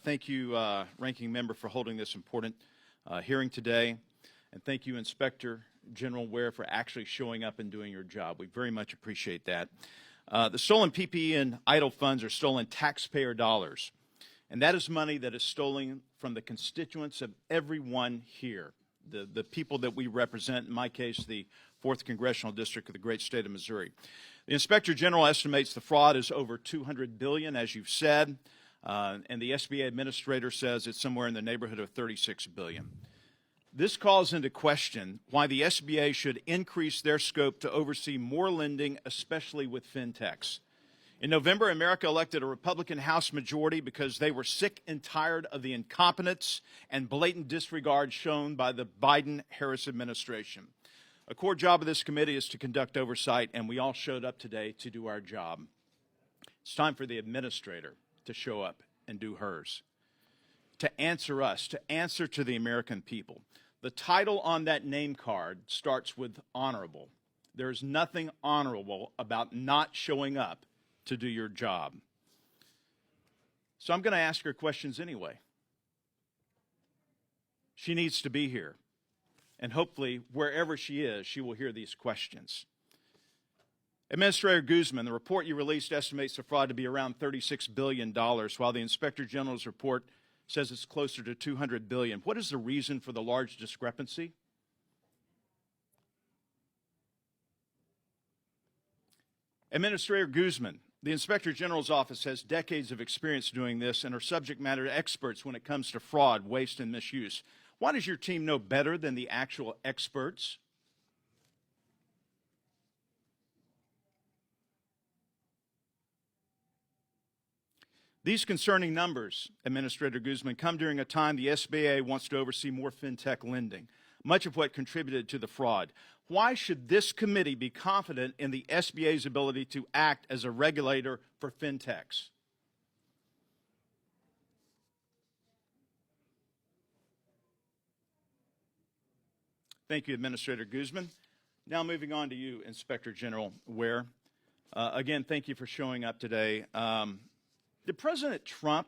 Thank you, Ranking Member, for holding this important hearing today. And thank you, Inspector General Ware, for actually showing up and doing your job. We very much appreciate that. The stolen PPE and idle funds are stolen taxpayer dollars. And that is money that is stolen from the constituents of everyone here, the people that we represent, in my case, the 4th Congressional District of the great state of Missouri. The Inspector General estimates the fraud is over $200 billion, as you've said, and the SBA administrator says it's somewhere in the neighborhood of $36 billion. This calls into question why the SBA should increase their scope to oversee more lending, especially with fintechs. In November, America elected a Republican House majority because they were sick and tired of the incompetence and blatant disregard shown by the Biden-Harris administration. A core job of this committee is to conduct oversight, and we all showed up today to do our job. It's time for the administrator to show up and do hers, to answer us, to answer to the American people. The title on that name card starts with honorable. There is nothing honorable about not showing up to do your job. So I'm going to ask her questions anyway. She needs to be here. And hopefully, wherever she is, she will hear these questions. Administrator Guzman, the report you released estimates the fraud to be around $36 billion, while the Inspector General's report says it's closer to $200 billion. What is the reason for the large discrepancy? Administrator Guzman, the Inspector General's office has decades of experience doing this and are subject matter experts when it comes to fraud, waste, and misuse. Why does your team know better than the actual experts? These concerning numbers, Administrator Guzman, come during a time the SBA wants to oversee more fintech lending, much of what contributed to the fraud. Why should this committee be confident in the SBA's ability to act as a regulator for fintechs? Thank you, Administrator Guzman. Now moving on to you, Inspector General Ware. Again, thank you for showing up today. Did President Trump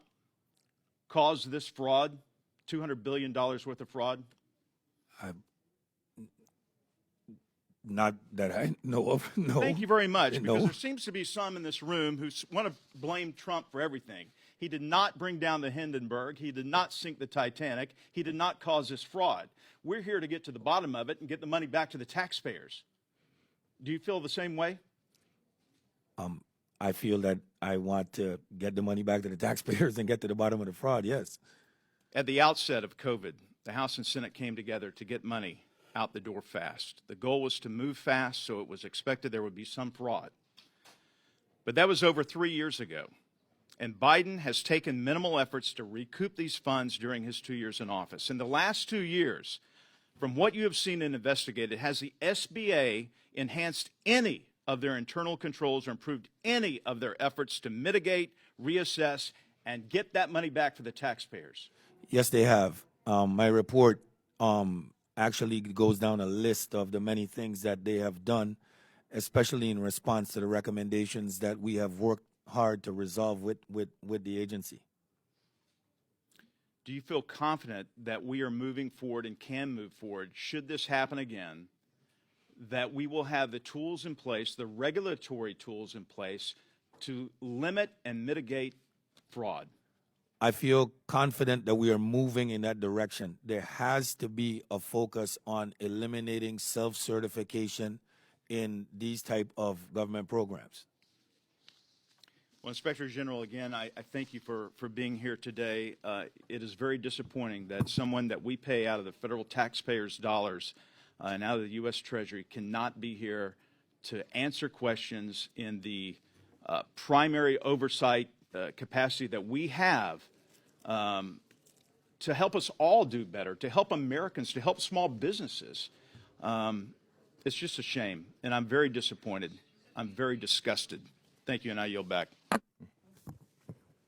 cause this fraud, $200 billion worth of fraud? Not that I know of, no. Thank you very much, because No. there seems to be some in this room who want to blame Trump for everything. He did not bring down the Hindenburg. He did not sink the Titanic. He did not cause this fraud. We're here to get to the bottom of it and get the money back to the taxpayers. Do you feel the same way? I feel that I want to get the money back to the taxpayers and get to the bottom of the fraud, yes. At the outset of COVID, the House and Senate came together to get money out the door fast. The goal was to move fast, so it was expected there would be some fraud. But that was over 3 years ago, and Biden has taken minimal efforts to recoup these funds during his 2 years in office. In the last 2 years, from what you have seen and investigated, has the SBA enhanced any of their internal controls or improved any of their efforts to mitigate, reassess, and get that money back for the taxpayers? Yes, they have. My report actually goes down a list of the many things that they have done, especially in response to the recommendations that we have worked hard to resolve with the agency. Do you feel confident that we are moving forward and can move forward, should this happen again, that we will have the tools in place, the regulatory tools in place, to limit and mitigate fraud? I feel confident that we are moving in that direction. There has to be a focus on eliminating self-certification in these type of government programs. Well, Inspector General, again, I thank you for being here today. It is very disappointing that someone that we pay out of the federal taxpayers' dollars and out of the U.S. Treasury cannot be here to answer questions in the primary oversight capacity that we have to help us all do better, to help Americans, to help small businesses. It's just a shame, and I'm very disappointed. I'm very disgusted. Thank you, and I yield back.